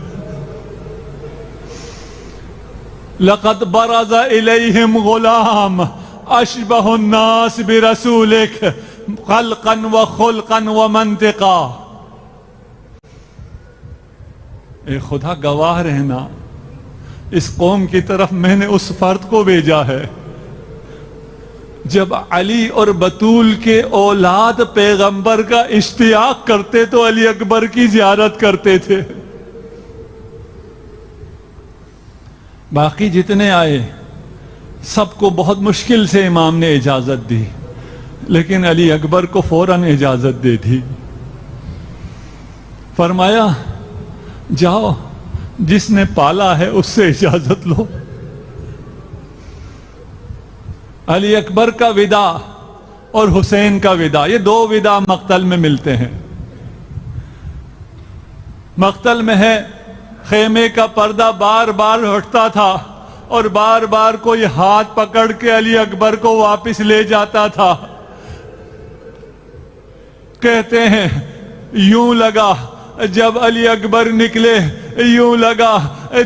لقد برز الیہم غلام اشبہ الناس برسولک خلقا وخلقا ومنطقا۔ اے خدا گواہ رہنا، اس قوم کی طرف میں نے اس فرد کو بھیجا ہے جب علی اور بطول کے اولاد پیغمبر کا اشتیاق کرتے تو علی اکبر کی زیارت کرتے تھے. باقی جتنے آئے سب کو بہت مشکل سے امام نے اجازت دی، لیکن علی اکبر کو فوراً اجازت دے دی. فرمایا جاؤ، جس نے پالا ہے اس سے اجازت لو. علی اکبر کا وداع اور حسین کا وداع، یہ دو وداع مقتل میں ملتے ہیں. مقتل میں ہے خیمے کا پردہ بار بار ہٹتا تھا اور بار بار کوئی ہاتھ پکڑ کے علی اکبر کو واپس لے جاتا تھا. کہتے ہیں یوں لگا جب علی اکبر نکلے، یوں لگا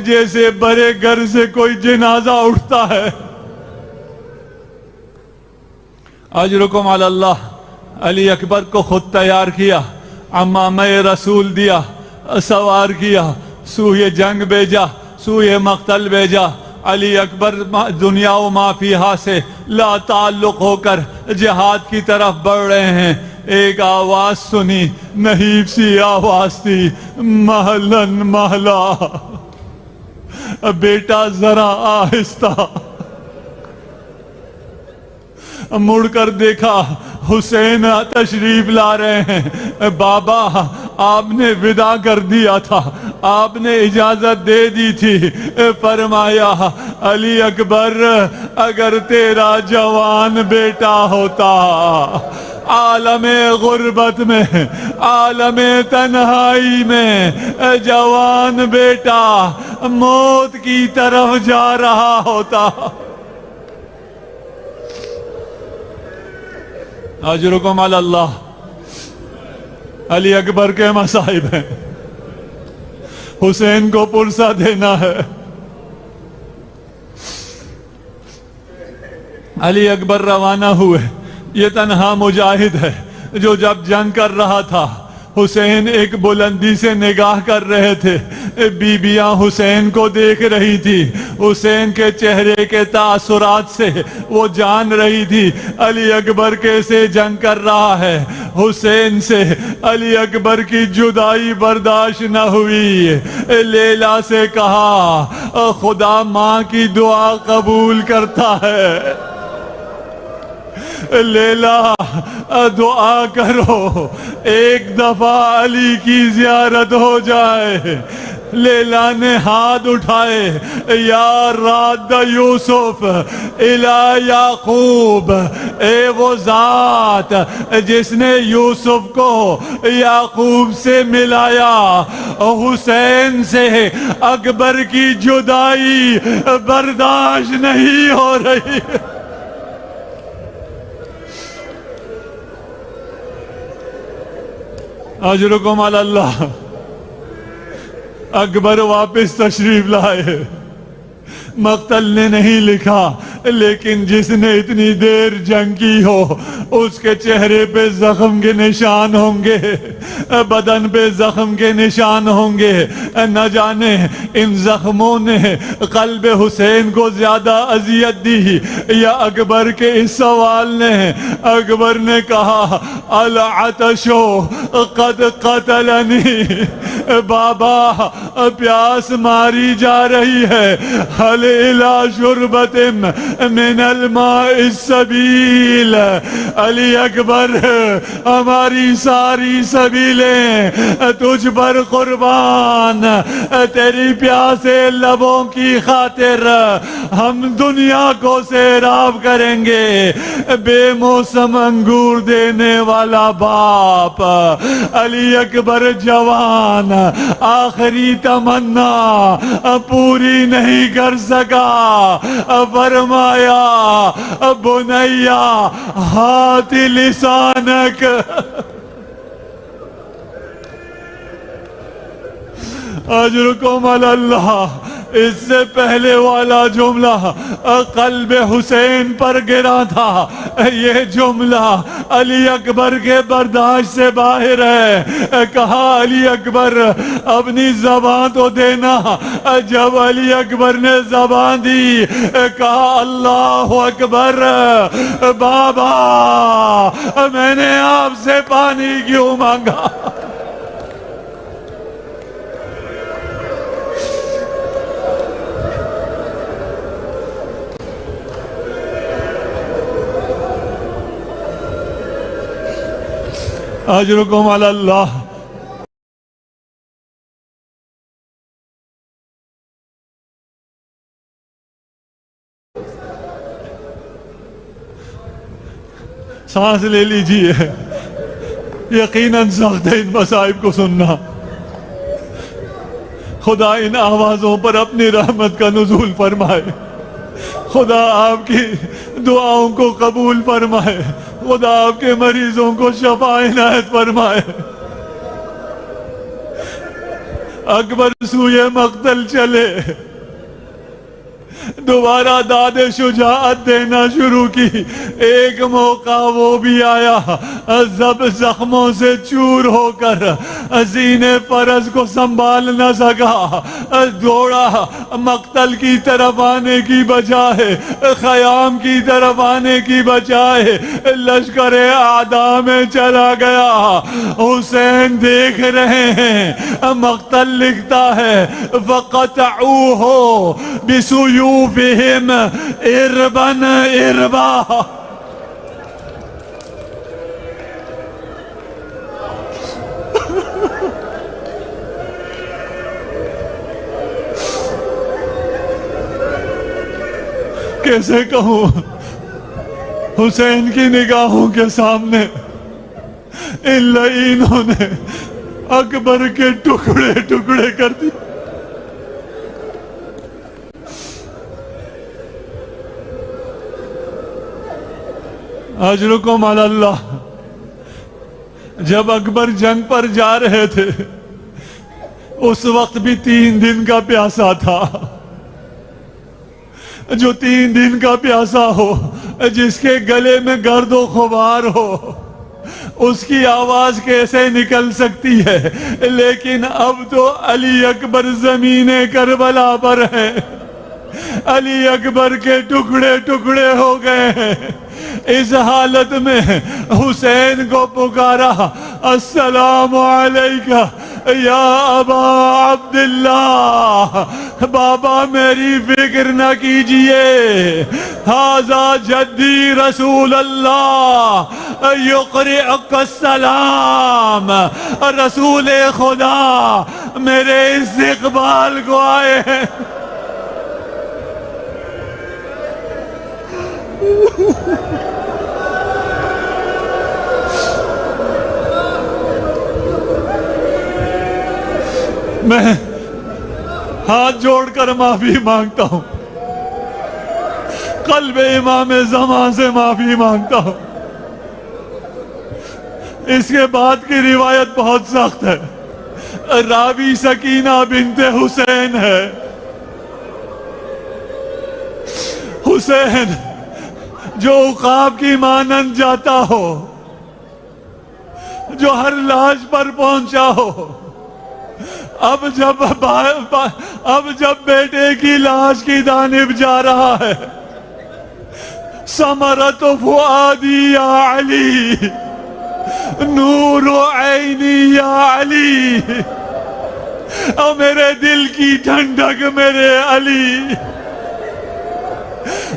جیسے بڑے گھر سے کوئی جنازہ اٹھتا ہے. اجرکم علی اللہ. علی اکبر کو خود تیار کیا، عمامہ رسول دیا، سوار کیا، سوئے جنگ بھیجا، سوئے مقتل بھیجا. علی اکبر دنیا و ما فیہا سے لا تعلق ہو کر جہاد کی طرف بڑھ رہے ہیں. ایک آواز سنی، نحیف سی آواز تھی، محلن محلہ، بیٹا ذرا آہستہ. مڑ کر دیکھا حسین تشریف لا رہے ہیں. بابا آپ نے وداع کر دیا تھا، آپ نے اجازت دے دی تھی. فرمایا علی اکبر اگر تیرا جوان بیٹا ہوتا عالم غربت میں، عالم تنہائی میں، جوان بیٹا موت کی طرف جا رہا ہوتا. اجرکم علی اللہ. علی اکبر کے مصائب ہیں، حسین کو پرسہ دینا ہے. علی اکبر روانہ ہوئے. یہ تنہا مجاہد ہے جو جب جنگ کر رہا تھا حسین ایک بلندی سے نگاہ کر رہے تھے. بیبیاں حسین کو دیکھ رہی تھی، حسین کے چہرے کے تاثرات سے وہ جان رہی تھی علی اکبر کیسے جنگ کر رہا ہے. حسین سے علی اکبر کی جدائی برداشت نہ ہوئی. لیلا سے کہا خدا ماں کی دعا قبول کرتا ہے. لیلا دعا کرو ایک دفعہ علی کی زیارت ہو جائے. لیلا نے ہاتھ اٹھائے، یا راد یوسف الی یعقوب، اے وہ ذات جس نے یوسف کو یعقوب سے ملایا، حسین سے اکبر کی جدائی برداشت نہیں ہو رہی. اجرکم علی اللہ. اکبر واپس تشریف لائے. مقتل نے نہیں لکھا، لیکن جس نے اتنی دیر جنگ کی ہو اس کے چہرے پہ زخم کے نشان ہوں گے، بدن پہ زخم کے نشان ہوں گے. نہ جانے ان زخموں نے قلب حسین کو زیادہ اذیت دی یا اکبر کے اس سوال نے. اکبر نے کہا العطش قد قتلنی، بابا پیاس ماری جا رہی ہے. حل الى شربت من الماء السبیل. علی اکبر ہماری ساری سبیلیں تجھ پر قربان، تیری پیاسے لبوں کی خاطر ہم دنیا کو سیراب کریں گے. بے موسم انگور دینے والا باپ علی اکبر جوان آخری تمنا پوری نہیں کر سکا. فرمایا بنیا ہاتھ لسانک. اجرکم علی اللہ. اس سے پہلے والا جملہ قلب حسین پر گرا تھا، یہ جملہ علی اکبر کے برداشت سے باہر ہے۔ کہا علی اکبر اپنی زبان تو دینا۔ جب علی اکبر نے زبان دی، کہا اللہ اکبر، بابا میں نے آپ سے پانی کیوں مانگا؟ اجرکم علی اللہ۔ سانس لے لیجئے، یقیناً سخت ہے ان مصائب کو سننا۔ خدا ان آوازوں پر اپنی رحمت کا نزول فرمائے، خدا آپ کی دعاؤں کو قبول فرمائے، خدا آپ کے مریضوں کو شفا عنایت فرمائے۔ اکبر سوئے مقتل چلے، دوبارہ داد شجاعت دینا شروع کی۔ ایک موقع وہ بھی آیا جب زخموں سے چور ہو کر سینے فرض کو سنبھال نہ سکا، دوڑا مقتل کی طرف آنے کی بجائے، خیام کی طرف آنے کی بجائے لشکر اعداء میں چلا گیا۔ حسین دیکھ رہے ہیں، مقتل لکھتا ہے فَقَطَعُوهُ بِسُيُوفِهِمْ إِرْبًا إِرْبًا۔ کیسے کہوں، حسین کی نگاہوں کے سامنے ان لعینوں نے اکبر کے ٹکڑے ٹکڑے کر دیے۔ اجرکم علی اللہ۔ جب اکبر جنگ پر جا رہے تھے اس وقت بھی 3 دن کا پیاسا تھا۔ جو 3 دن کا پیاسا ہو، جس کے گلے میں گرد و غبار ہو، اس کی آواز کیسے نکل سکتی ہے؟ لیکن اب تو علی اکبر زمین کربلا پر ہیں، علی اکبر کے ٹکڑے ٹکڑے ہو گئے ہیں۔ اس حالت میں حسین کو پکارا، السلام علیکہ یا ابا عبداللہ، بابا میری فکر نہ کیجئے، ھذا جدی رسول اللہ یقرئک السلام، رسول خدا میرے استقبال کو آئے ہیں۔ میں ہاتھ جوڑ کر معافی مانگتا ہوں، قلب امام زمان سے معافی مانگتا ہوں۔ اس کے بعد کی روایت بہت سخت ہے۔ راوی سکینہ بنت حسین ہے۔ حسین جو عقاب کی مانند جاتا ہو، جو ہر لاش پر پہنچا ہو، اب جب بیٹے کی لاش کی جانب جا رہا ہے، ثمرۃ فؤادی یا علی، نور عینی یا علی، اور میرے دل کی ٹھنڈک میرے علی،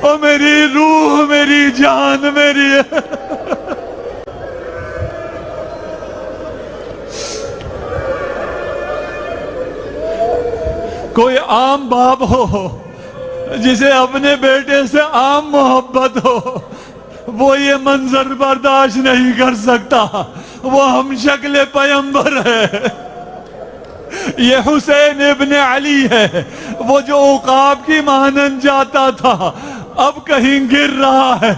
اور میری روح میری جان میری۔ کوئی عام باپ ہو جسے اپنے بیٹے سے عام محبت ہو، وہ یہ منظر برداشت نہیں کر سکتا۔ وہ ہم شکل پیمبر ہے، یہ حسین ابن علی ہے، وہ جو عقاب کی مانند جاتا تھا اب کہیں گر رہا ہے،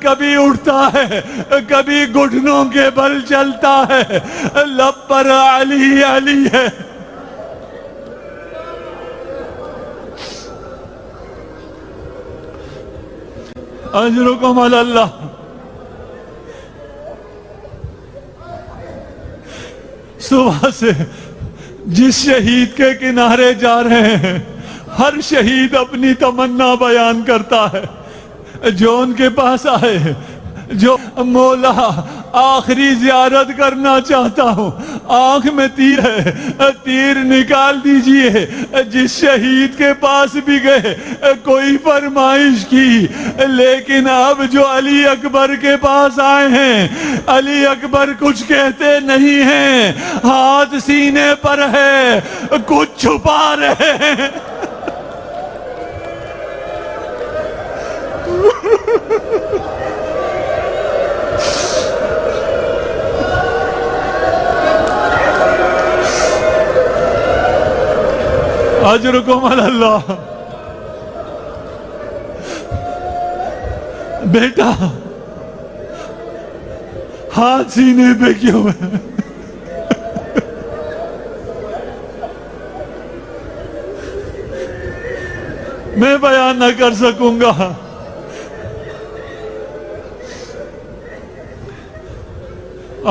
کبھی اٹھتا ہے، کبھی گھٹنوں کے بل چلتا ہے، لب پر علی علی ہے۔ اجرکم علی اللہ. صبح سے جس شہید کے کنارے جا رہے ہیں ہر شہید اپنی تمنا بیان کرتا ہے. جو ان کے پاس آئے، جو مولا آخری زیارت کرنا چاہتا ہوں، آنکھ میں تیر ہے، تیر نکال دیجئے. جس شہید کے پاس بھی گئے کوئی فرمائش کی، لیکن اب جو علی اکبر کے پاس آئے ہیں، علی اکبر کچھ کہتے نہیں ہیں، ہاتھ سینے پر ہے، کچھ چھپا رہے ہیں. اجرکم علی اللہ. بیٹا ہاتھ سینے پہ کیوں ہے؟ میں بیان نہ کر سکوں گا.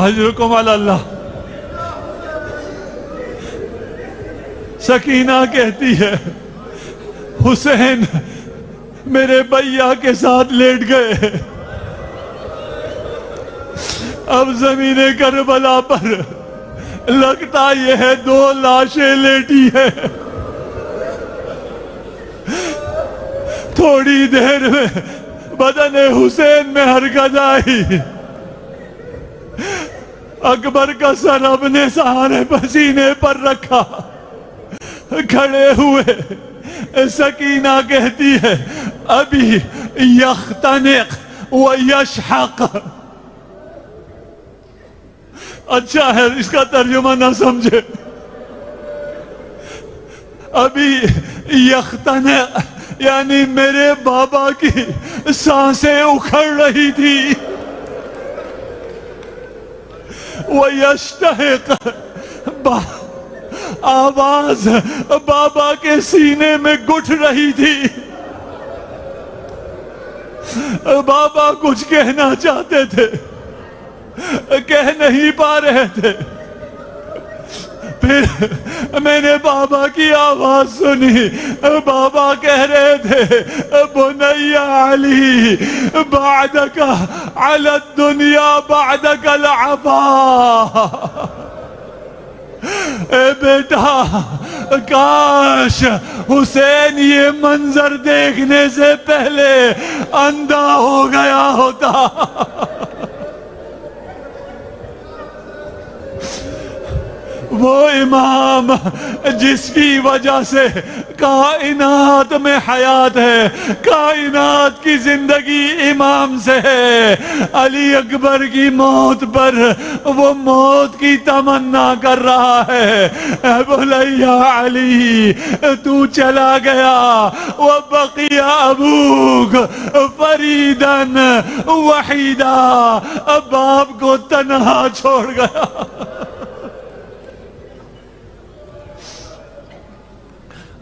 اجرکم علی اللہ. سکینہ کہتی ہے حسین میرے بھیا کے ساتھ لیٹ گئے، اب زمین کربلا پر لگتا یہ ہے 2 لاشیں لیٹی ہے. تھوڑی دیر میں بدن حسین میں حرکت آئی. اکبر کا سر اپنے سہارے پسینے پر رکھا، کھڑے ہوئے. سکینہ کہتی ہے ابھی یختنق ویشحق. اچھا ہے اس کا ترجمہ نہ سمجھے. ابھی یختنق یعنی میرے بابا کی سانسیں اکھڑ رہی تھی. ویشتحق آواز بابا کے سینے میں گھٹ رہی تھی. بابا کچھ کہنا چاہتے تھے، کہہ نہیں پا رہے تھے. پھر میں نے بابا کی آواز سنی. بابا کہہ رہے تھے بنی علی بعدک علی الدنیا بعدک العفا. اے بیٹا کاش حسین یہ منظر دیکھنے سے پہلے اندھا ہو گیا ہوتا. وہ امام جس کی وجہ سے کائنات میں حیات ہے، کائنات کی زندگی امام سے ہے. علی اکبر کی موت پر وہ موت کی تمنا کر رہا ہے. بولیا علی تو چلا گیا وبقی ابوک فریدن وحیدا. باپ کو تنہا چھوڑ گیا.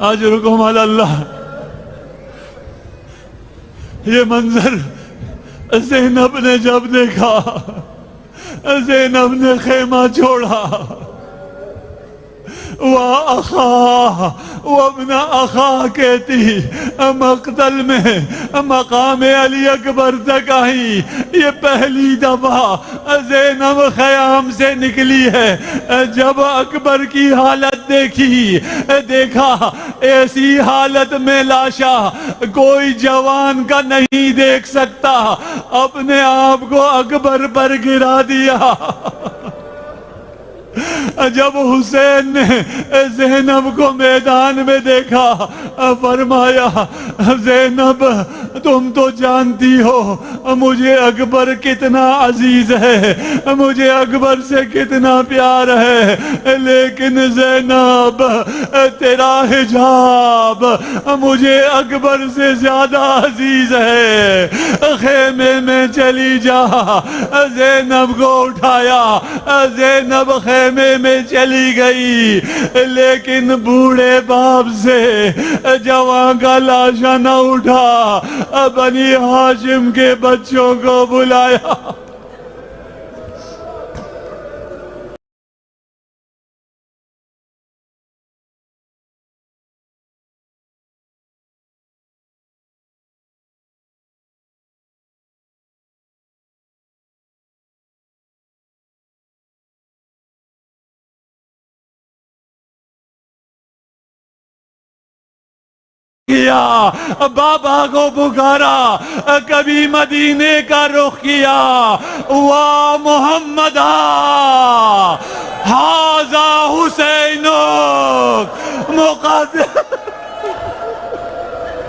اجرکم علی اللہ. یہ منظر زینب نے جب دیکھا، زینب نے خیمہ چھوڑا. وَأَخَا وَابْنَ أَخَا کہتی مقتل میں مقام علی اکبر تک آئی. یہ پہلی دفعہ زینب خیام سے نکلی ہے. جب اکبر کی حالت دیکھی، دیکھا ایسی حالت میں لاشا کوئی جوان کا نہیں دیکھ سکتا، اپنے آپ کو اکبر پر گرا دیا. جب حسین نے زینب کو میدان میں دیکھا، فرمایا زینب تم تو جانتی ہو مجھے اکبر کتنا عزیز ہے، مجھے اکبر سے کتنا پیار ہے، لیکن زینب تیرا حجاب مجھے اکبر سے زیادہ عزیز ہے. خیمے میں چلی جا. زینب کو اٹھایا، زینب خیمے خیمے میں چلی گئی، لیکن بوڑھے باپ سے جوان کا لاشا نہ اٹھا، بنی ہاشم کے بچوں کو بلایا۔ کیا بابا کو پکارا، کبھی مدینے کا رخ کیا، وا محمد ھذا حسین مقدس